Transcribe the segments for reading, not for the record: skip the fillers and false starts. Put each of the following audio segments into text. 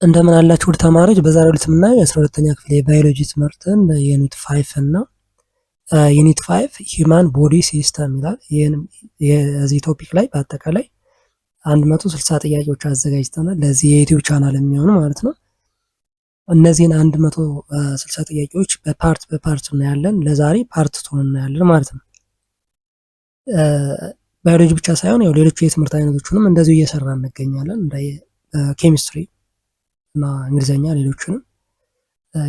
እንደምን አላችሁ ውድ ተማሪዎች። በዛሬው ዕለት የምናየው የ12ኛ ክፍል የባዮሎጂ ትምህርትን የዩኒት 5 ነው። ዩኒት 5 ሂውማን ቦዲ ሲስተም ይላል። የዚህ ቶፒክ ላይ በአጠቃላይ 160 ጥያቄዎች አዘጋጅተናል። ለዚህ የዩቲዩብ ቻናል የሚሆኑ ማለት ነው። እነዚህን 160 ጥያቄዎች በፓርት እናያለን። ለዛሬ ፓርት 2 እናያለን ማለት ነው። ባዮሎጂ ብቻ ሳይሆን ያው ሌሎቹ የትምህርት አይነቶችንም እንደዚሁ እየሰራ እንገኛለን። እንደ ኬሚስትሪ እና እንግሊዘኛ ሌሎችንም።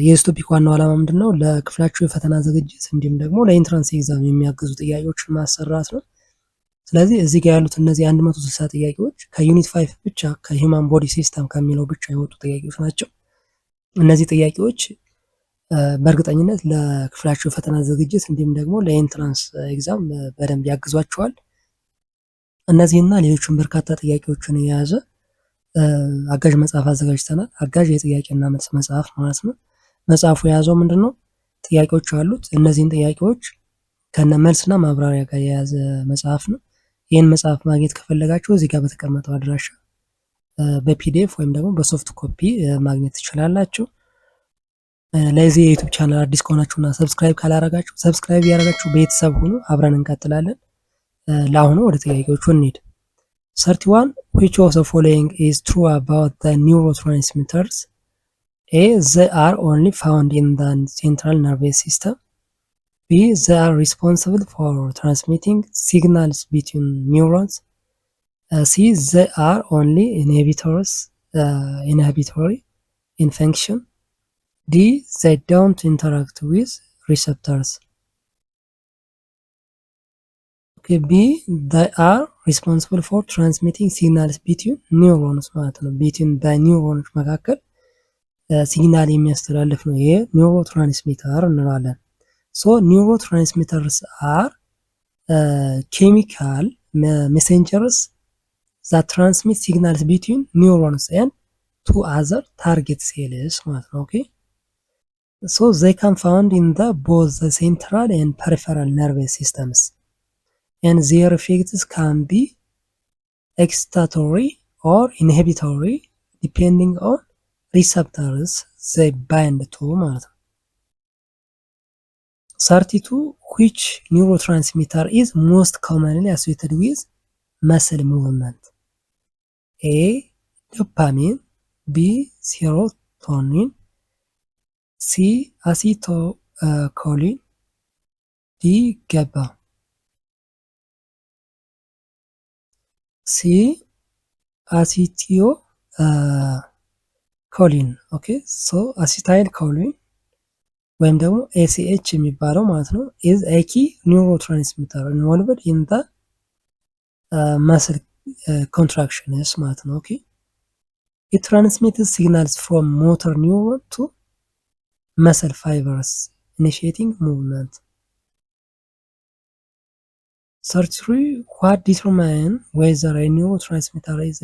የዚህ ቶፒክ ዋናው ዓላማ ምንድነው? ለክፍላችሁ የፈተና ዝግጅት እንዲሁም ደግሞ ለኢንትራንስ ኤግዛም የሚያግዙ ጥያቄዎችን ማሰራት ነው። ስለዚህ እዚህ ጋር ያሉት እነዚህ 160 ጥያቄዎች ከዩኒት 5 ብቻ ከሂውማን ቦዲ ሲስተም ከሚለው ብቻ የወጡ ጥያቄዎች ናቸው። እነዚህ ጥያቄዎች በእርግጠኝነት ለክፍላችሁ የፈተና ዝግጅት እንዲሁም ደግሞ ለኢንትራንስ ኤግዛም በደንብ ያግዟቸዋል። እነዚህና ሌሎችን በርካታ ጥያቄዎችን የያዘ አጋዥ መጽሐፍ አዘጋጅተናል። አጋዥ የጥያቄና መልስ መጽሐፍ ማለት ነው። መጽሐፉ የያዘው ምንድነው? ጥያቄዎች አሉት። እነዚህን ጥያቄዎች ከነ መልስና ማብራሪያ ጋር የያዘ መጽሐፍ ነው። ይህን መጽሐፍ ማግኘት ከፈለጋችሁ እዚህ ጋር በተቀመጠው አድራሻ በፒዲኤፍ ወይም ደግሞ በሶፍት ኮፒ ማግኘት ትችላላችሁ። ለዚህ የዩቲዩብ ቻናል አዲስ ከሆናችሁና ሰብስክራይብ ካላረጋችሁ ሰብስክራይብ ያደረጋችሁ ቤተሰብ ሁኑ። አብረን እንቀጥላለን። ለአሁኑ ወደ ጥያቄዎቹ እንሂድ። 31 which of the following is true about the neurotransmitters? A. They are only found in the central nervous system. B. They are responsible for transmitting signals between neurons. C. They are only inhibitory in function. D. They don't interact with receptors. B. they are responsible for transmitting signals between neurons ማለት ነው። between በኒውሮኖች መካከል ሲግናል የሚያስተላልፍ ነው። ይሄ ኒውሮ ትራንስሚተር እንለዋለን። ሶ ኒውሮ ትራንስሚተርስ አር ኬሚካል ሜሴንጀርስ that transmit signals between neurons and to other target cells ማለት ነው። ኦኬ so they can found in the both the central and peripheral nervous systems. And their effects can be excitatory or inhibitory depending on receptors they bind to ማለት ነው። 32 which neurotransmitter is most commonly associated with muscle movement? A. dopamine. B. serotonin. C. acetylcholine. D. GABA. ሲ አሲቲዮ ኮሊን ኦኬ ሶ አሲታይል ኮሊን ወይም ደግሞ ኤሲኤች የሚባለው ማለት ነው ኢዝ ኤ ኪ ኒውሮትራንስሚተር ኢንቮልቭድ ኢን ዘ መስል ኮንትራክሽንስ ማለት ነው። ኦኬ ኢት ትራንስሚትስ ሲግናልስ ፍሮም ሞተር ኒውሮን ቱ መስል ፋይበርስ ኢኒሺየቲንግ ሙቭመንት። 33 what determine whether a neurotransmitter is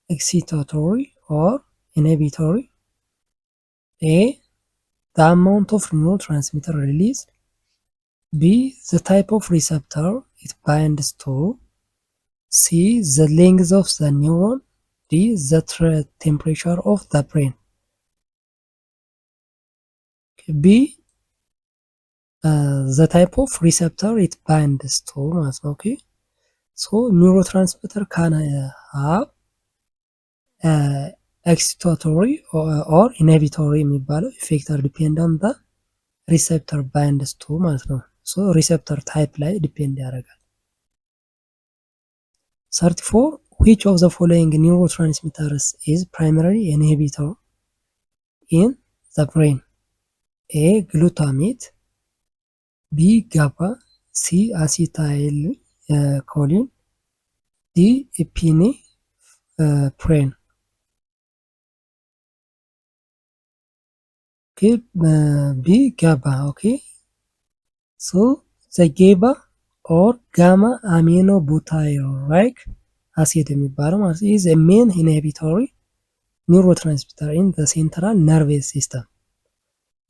excitatory or inhibitory? A. the amount of neurotransmitter released. B. the type of receptor it binds to. C. the length of the neuron. D. the temperature of the brain. B. the type of receptor it binds to ማለት ነው። ኦኬ ሶ neurotransmitter can have excitatory or inhibitory የሚባለው effect are depend on the receptor binds to ማለት ነው። ሶ receptor type ላይ ዲፔንድ ያደርጋል። 34 which of the following neurotransmitters is primary inhibitor in the brain? A. glutamate. B. GABA. C. acetylcholine. D. epinephrine. Okay, B. GABA. Okay, so the GABA or gamma aminobutyric acid የሚባለው ማለት is a main inhibitory neurotransmitter in the central nervous system,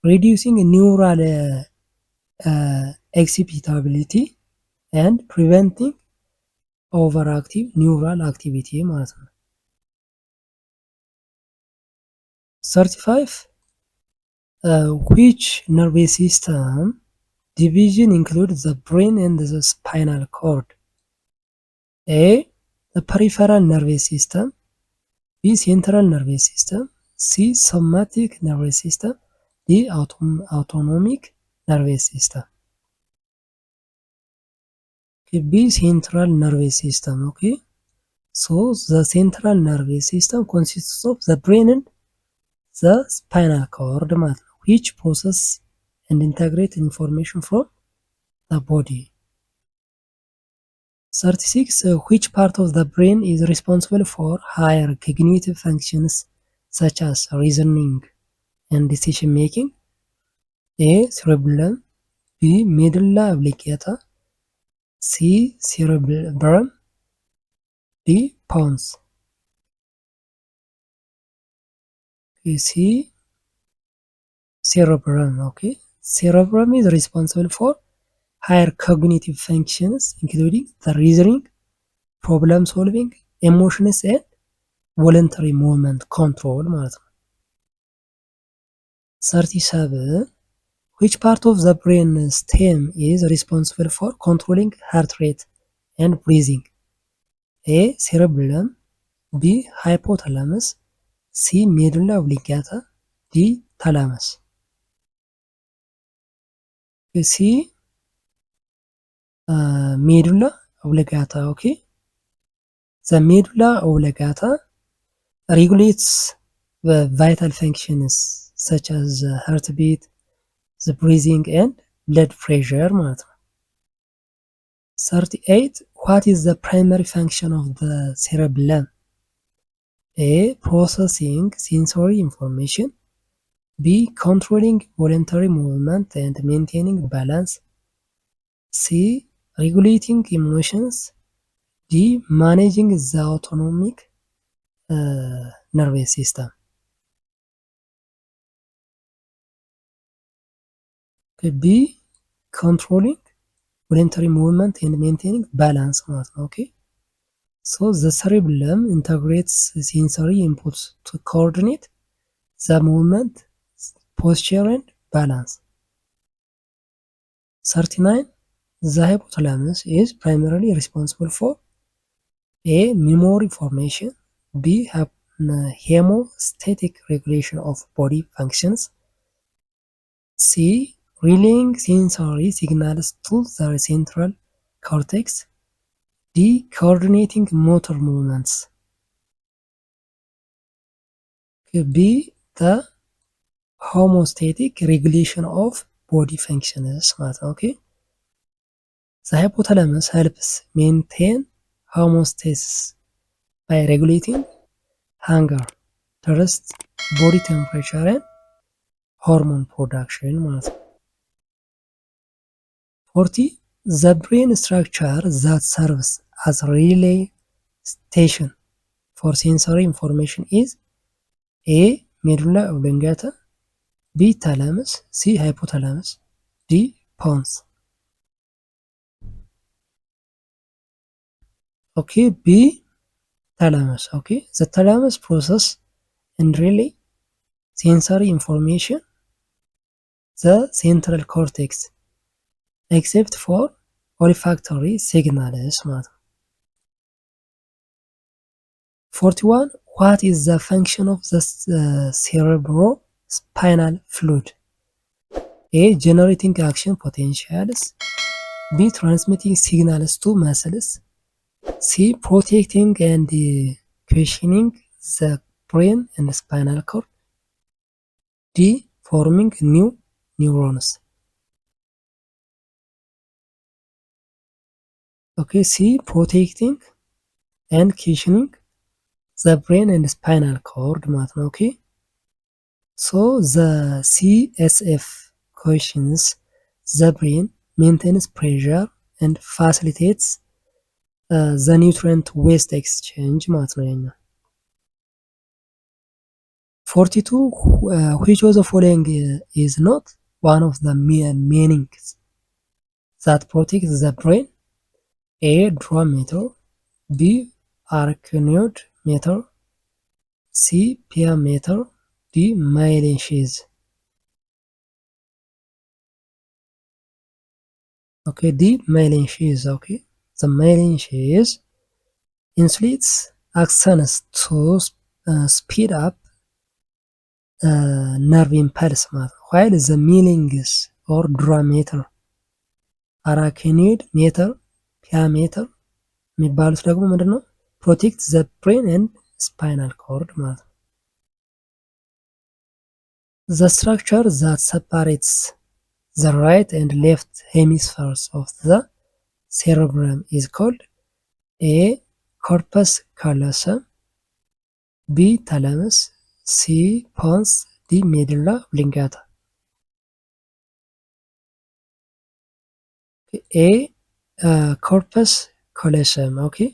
reducing neural excitability and preventing overactive neural activity ማለት ነው። 35 which nervous system division include the brain and the spinal cord? A. The peripheral nervous system. B. Central nervous system. C. Somatic nervous system. D. Autonomic nervous system. Okay, B. Central nervous system. Okay, so the central nervous system consists of the brain and the spinal cord ማለት ነው, which process and integrate information from the body. 36 which part of the brain is responsible for higher cognitive functions such as reasoning and decision making? A. Cerebellum. B. Medulla oblongata. C. Cerebrum. D. Pons. C. Cerebrum. Okay, cerebrum is responsible for higher cognitive functions including the reasoning, problem solving, emotions and voluntary movement control ማለት ነው። 37 which part of the brain stem is responsible for controlling heart rate and breathing? A. Cerebellum. B. Hypothalamus. C. Medulla oblongata. D. Thalamus. C. Medulla oblongata. Okay, the medulla oblongata regulates the vital functions such as the heartbeat, the breathing and blood pressure ማለት ነው። 38 what is the primary function of the cerebellum? A. Processing sensory information. B. Controlling voluntary movement and maintaining balance. C. Regulating emotions. D. Managing the autonomic nervous system. B. Controlling voluntary movement and maintaining balance ማለት ነው። Okay, so the cerebellum integrates sensory inputs to coordinate the movement, posture and balance. 39 the hypothalamus is primarily responsible for A. Memory formation. B. Hemostatic regulation of body functions. C. Relaying sensory signals to the central cortex. D. Coordinating motor movements. B. The homeostatic regulation of body functions ማለት ነው። Okay, the hypothalamus helps maintain homeostasis by regulating hunger, thirst, body temperature and hormone production ማለት ነው። 40 the brain structure that serves as relay station for sensory information is A. Medulla oblongata. B. Thalamus. C. Hypothalamus. D. Pons. Okay, B. Thalamus. Okay, the thalamus process and relay sensory information the central cortex except for olfactory signals ማለት ነው። 41 what is the function of the cerebrospinal fluid? A. Generating action potentials. B. Transmitting signals to muscles. C. Protecting and cushioning the brain and spinal cord. D. Forming new neurons. Okay, C. Protecting and cushioning the brain and spinal cord ማለት ነው። Okay, so the CSF cushions the brain, maintains pressure and facilitates the nutrient waste exchange ማለት ነው ያኛው። 42 which of the following is not one of the meanings that protect the brain? A. Drum meter. B. Arachnoid meter. C. Pia meter. ዲ myelin sheath okay ዲ myelin sheath okay the myelin sheath insulates axons to speed up nerve impulse ማለት ነው while the meninges or dura mater arachnoid mater pia mater የሚባሉት ደግሞ ምንድነው protect the brain and spinal cord ማለት ነው the structure that separates the right and left hemispheres of the cerebrum is called A. corpus callosum B. thalamus C. pons D. medulla oblongata A. corpus callosum okay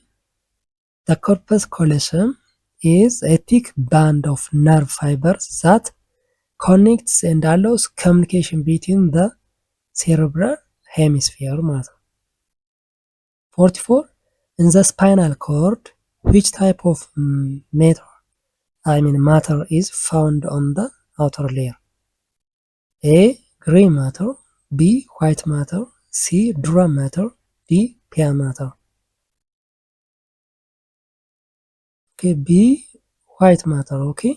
the corpus callosum is a thick band of nerve fibers that connects and allows communication between the cerebral hemisphere ማለት ነው 44 in the spinal cord which type of matter is found on the outer layer A. gray matter B. white matter C. dura matter D. pia matter okay B. white matter okay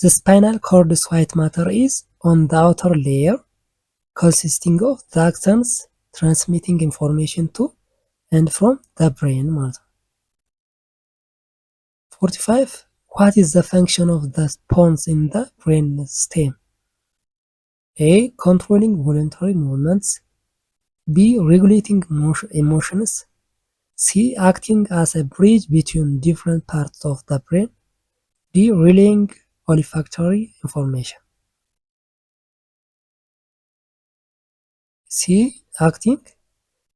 the spinal cord's white matter is on the outer layer consisting of the axons transmitting information to and from the brain ማለት ነው 45 what is the function of the pons in the brain stem A. controlling voluntary movements B. regulating emotions C. acting as a bridge between different parts of the brain D. relaying olfactory information C. acting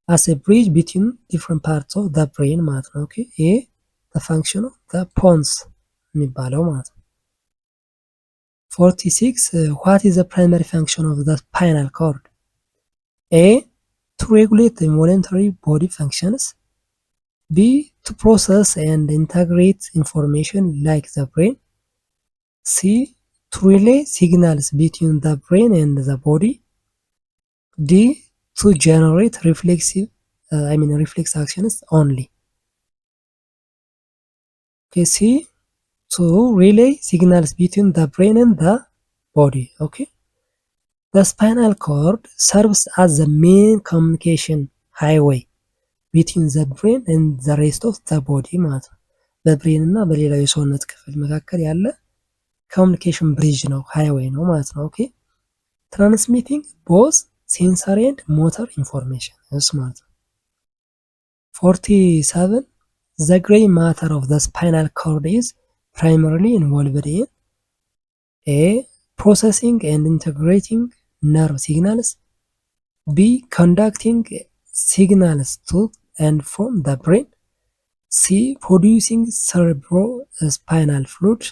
as a bridge between different parts of the brain ማለት ነው okay A. the function of the pons የሚባለው ማለት ነው 46 what is the primary function of the spinal cord A. to regulate the involuntary body functions B. to process and integrate information like the brain C. to relay signals between the brain and the body D. to generate reflex actions only okay C. to relay signals between the brain and the body okay the spinal cord serves as the main communication highway between the brain and the rest of the body ማለት ነው በብሬን እና በሌላው የሰውነት ክፍል መካከል ያለ ኮሚኒኬሽን ብሪጅ ነው ሃይዌይ ነው ማለት ነው ኦኬ transmitting both sensory and motor information ማለት ነው 47 the gray matter of the spinal cord is primarily involved in A. processing and integrating nerve signals B. conducting signals to and from the brain C. producing cerebrospinal fluid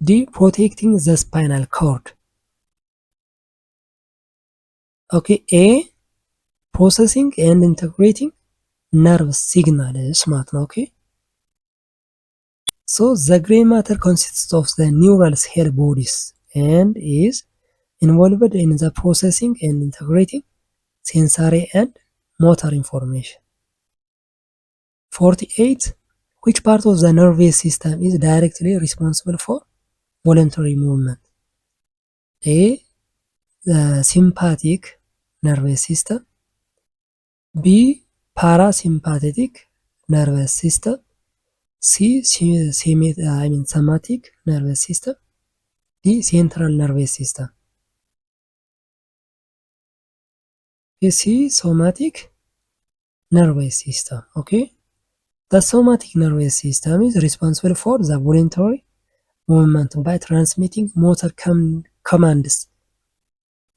D. protecting the spinal cord okay A. processing and integrating nerve signals ማለት ነው okay so the gray matter consists of the neural cell bodies and is involved in the processing and integrating sensory and motor information 48 which part of the nervous system is directly responsible for voluntary movement A. the sympathetic nervous system B. parasympathetic nervous system C. somatic nervous system D. central nervous system C. somatic nervous system okay the somatic nervous system is responsible for the voluntary movement by transmitting motor commands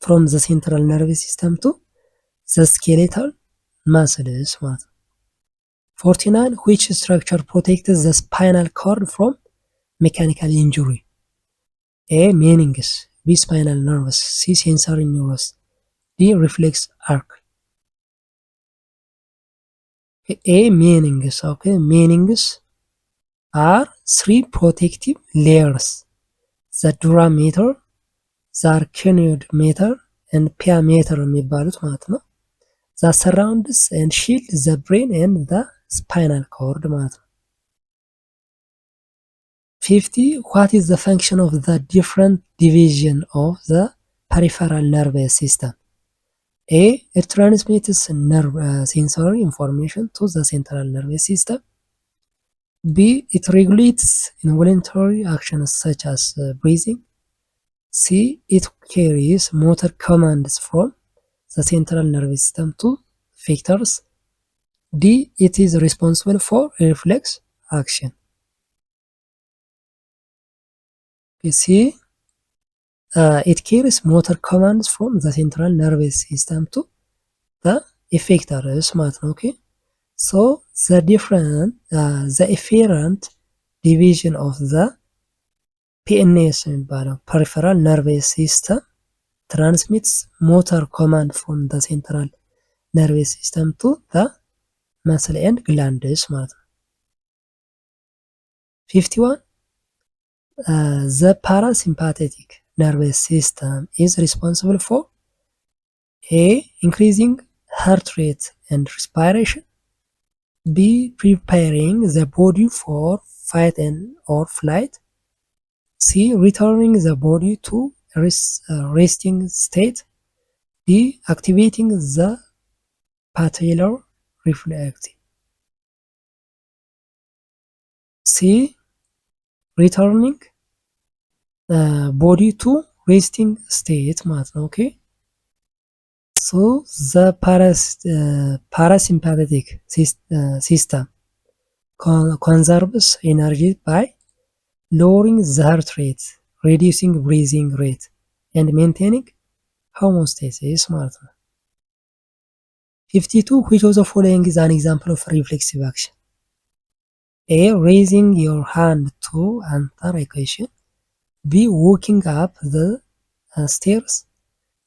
from the central nervous system to the skeletal muscles 49 which structure protects the spinal cord from mechanical injury A. meninges B. spinal nerves C. sensory nerves D. reflex arc A. meninges okay meninges are three protective layers ዘ ዱራሜተር፣ ዘ አርኪኖይድ ሜተር ኤንድ ፒያሜተር የሚባሉት ማለት ነው። ዘ ሰራውንድስ ኤንድ ሺልድ ዘ ብሬን ኤንድ ዘ ስፓይናል ኮርድ ማለት ነው። 50 what is the function of the different division of the peripheral nervous system? A. It transmits sensory information to the central nervous system. B. It regulates involuntary actions such as breathing. C. It carries motor commands from the central nervous system to effectors. D. It is responsible for reflex action. C. It carries motor commands from the central nervous system to the effectors ማለት ነው። ኦኬ so the efferent division of the PNS የሚባለው peripheral nervous system transmits motor command from the central nervous system to the muscle and glands ማለት ነው። 51 the parasympathetic nervous system is responsible for A. Increasing heart rate and respiration. B. Preparing the body for fight and or flight. C. Returning the body to resting state. D. Activating the patellar reflex. C. Returning body to resting state ማለት ነው። ኦኬ so the parasympathetic system conserves energy by lowering the heart rate, reducing breathing rate and maintaining homeostasis ማለት ነው። 52 which of the following is an example of reflexive action? A. Raising your hand to answer a question. B. Walking up the stairs.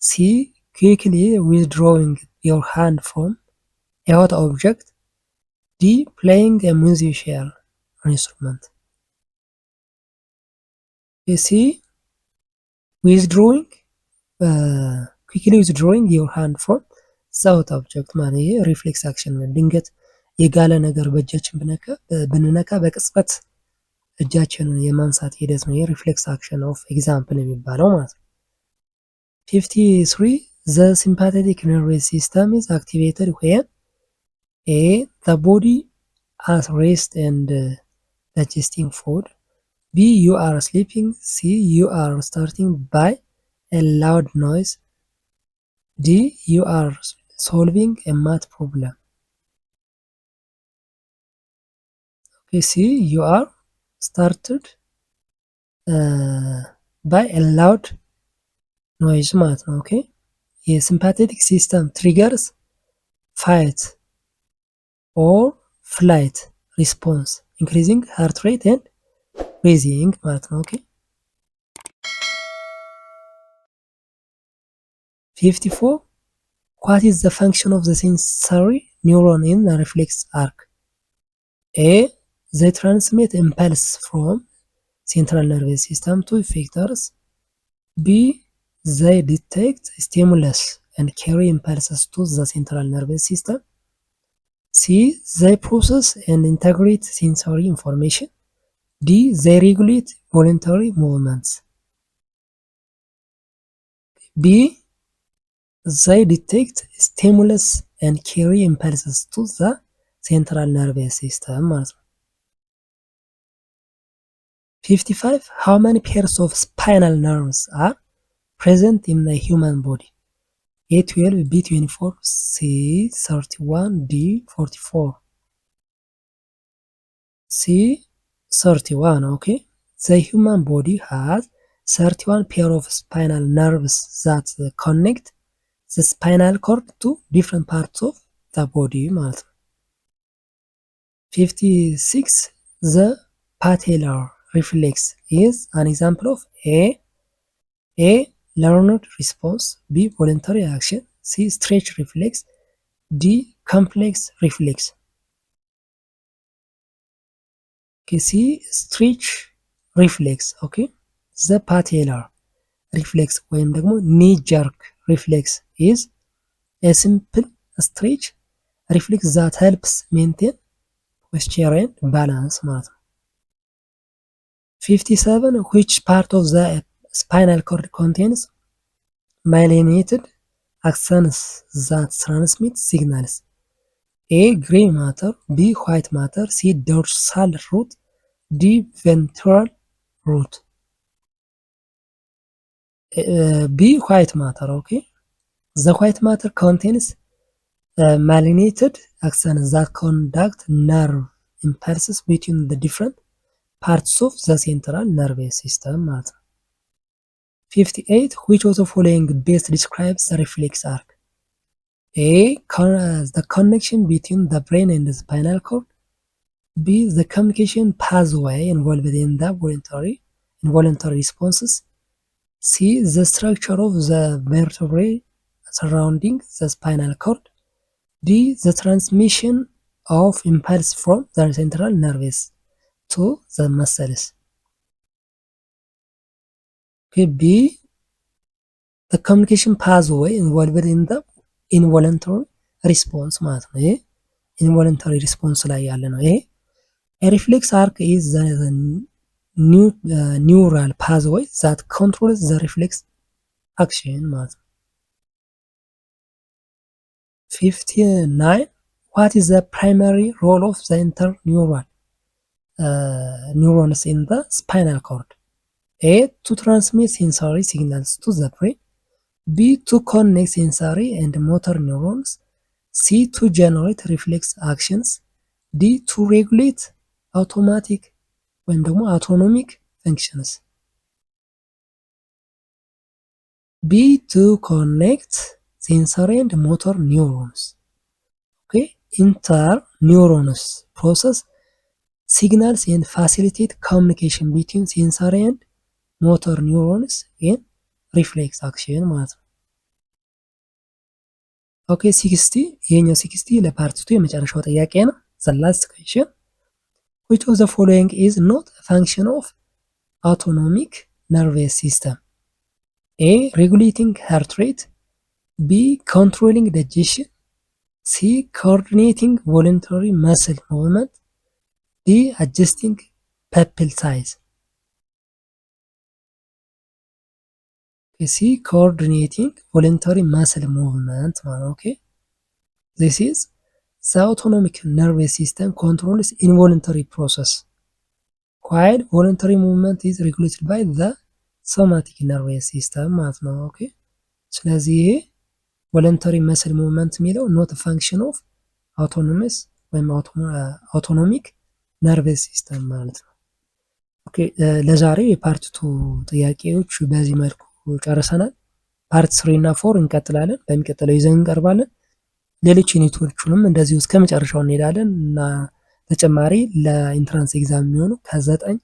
C. Quickly withdrawing your hand from a hot object. D. Playing a musical instrument. C. Withdrawing quickly withdrawing your hand from the hot object ማለት ይሄ ሪፍሌክስ አክሽን ነው። ድንገት የጋለ ነገር በእጃችን ብንነካ በቅጽበት እጃችንን የማንሳት ሂደት ነው። የሪፍሌክስ አክሽን ኦፍ ኤግዛምፕል የሚባለው ማለት ነው። 53 the sympathetic nervous system is activated when A. the body has rest and digesting food. B. you are sleeping. C. you are starting by a loud noise. D. you are solving a math problem. Okay, C. you are started by a loud noise ማለት ነው። ኦኬ የሲምፓቴቲክ ሲስተም ትሪገርስ ፋይት ኦር ፍላይት ሪስፖንስ ኢንክሪዚንግ ሃርት ሬት ኤንድ ብሪዚንግ ማለት ነው። ኦኬ 54 what is the function of the sensory neuron in the reflex arc? A. they transmit impulse from central nervous system to effectors. B. they detect stimulus and carry impulses to the central nervous system. C. they process and integrate sensory information. D. they regulate voluntary movements. B. they detect stimulus and carry impulses to the central nervous system ማለት ነው። 55 how many pairs of spinal nerves are present in the human body? A12, B24, C31, D44. C31, okay. The human body has 31 pair of spinal nerves that connect the spinal cord to different parts of the body ማለት ነው። 56 the patellar reflex is an example of A. learned response. B. voluntary action. C. stretch reflex. D. complex reflex. Okay, C. stretch reflex. Okay, ዘ ፓቴላር ሪፍሌክስ ወይም ደግሞ ኒ ጀርክ ሪፍሌክስ ኢዝ ኤ ሲምፕል ስትሬች ሪፍሌክስ ዛት ሄልፕስ ሜንቴን ፖስቸር ኤንድ ባላንስ ማለት ነው። 57 which part of the spinal cord contains myelinated axons that transmit signals? A. Gray matter, B. White matter, C. dorsal root, D. ventral root. B. White matter. Okay, the white matter contains myelinated axons that conduct nerve impulses between the different parts of the central nervous system ማለት ነው። 58 which of the following best describes the reflex arc? A. The connection between the brain and the spinal cord. B. The communication pathway involved in the involuntary responses. C. The structure of the vertebrae surrounding the spinal cord. D. The transmission of impulse from the central nervous to the muscles. Okay, B. The communication pathway involved in the involuntary response ማለት ነው። ይሄ involuntary response ላይ ያለ ነው። ይሄ a reflex arc is the neural pathway that controls the reflex action ማለት ነው። 59 what is the primary role of the interneural neurons in the spinal cord? A. To transmit sensory signals to the brain. B. To connect sensory and motor neurons. C. To generate reflex actions. D. To regulate automatic ወይም ደግሞ autonomic functions. B. To connect sensory and motor neurons. Okay, interneurons process signals and facilitate communication between sensory and motor neurons in reflex action ማለት ነው። ኦኬ 60 ይሄኛው 60 ለፓርት 2 የመጨረሻው ጥያቄ ነው። the last question which of the following is not a function of autonomic nervous system? A. Regulating heart rate. B. Controlling digestion. C. Coordinating voluntary muscle movement. D. Adjusting pupil size. C. Coordinating voluntary muscle movement. Okay, this is the autonomic nervous system controls involuntary process while voluntary movement is regulated by the somatic nervous system ማለት ነው። ኦኬ ስለዚህ ይሄ voluntary muscle movement የሚለው not a function of autonomous ወይም autonomic nervous system ማለት ነው። ኦኬ ለዛሬው የፓርት 2 ጥያቄዎች በዚህ መልኩ ጨርሰናል። ፓርት 3 እና 4 እንቀጥላለን። በሚቀጥለው ይዘን እንቀርባለን። ሌሎች ዩኒቶቹንም እንደዚሁ እስከ መጨረሻው እንሄዳለን እና ተጨማሪ ለኢንትራንስ ኤግዛም የሚሆኑ ከ9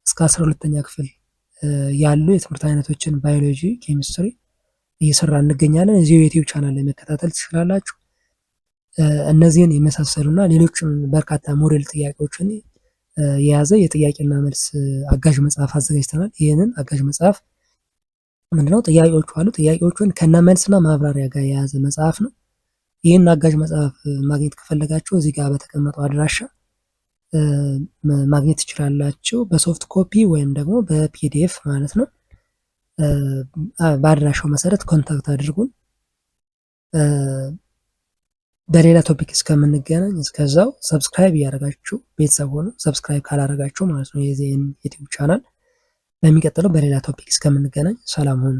እስከ 12ኛ ክፍል ያሉ የትምህርት አይነቶችን ባዮሎጂ፣ ኬሚስትሪ እየሰራ እንገኛለን። እዚሁ የዩቲዩብ ቻናል ላይ መከታተል ትችላላችሁ። እነዚህን የመሳሰሉና ሌሎችም በርካታ ሞዴል ጥያቄዎችን የያዘ የጥያቄና መልስ አጋዥ መጽሐፍ አዘጋጅተናል። ይህንን አጋዥ መጽሐፍ ምንድነው? ጥያቄዎቹ አሉ። ጥያቄዎቹን ከነ መልስና ማብራሪያ ጋር የያዘ መጽሐፍ ነው። ይህን አጋዥ መጽሐፍ ማግኘት ከፈለጋችሁ እዚህ ጋር በተቀመጠው አድራሻ ማግኘት ትችላላችሁ። በሶፍት ኮፒ ወይም ደግሞ በፒዲኤፍ ማለት ነው። በአድራሻው መሰረት ኮንታክት አድርጉን። በሌላ ቶፒክ እስከምንገናኝ እስከዛው ሰብስክራይብ እያደረጋችሁ ቤተሰብ ሆኑ። ሰብስክራይብ ካላደረጋችሁ ማለት ነው የዚህን ዩቲዩብ ቻናል። በሚቀጥለው በሌላ ቶፒክ እስከምንገናኝ ሰላም ሁኑ።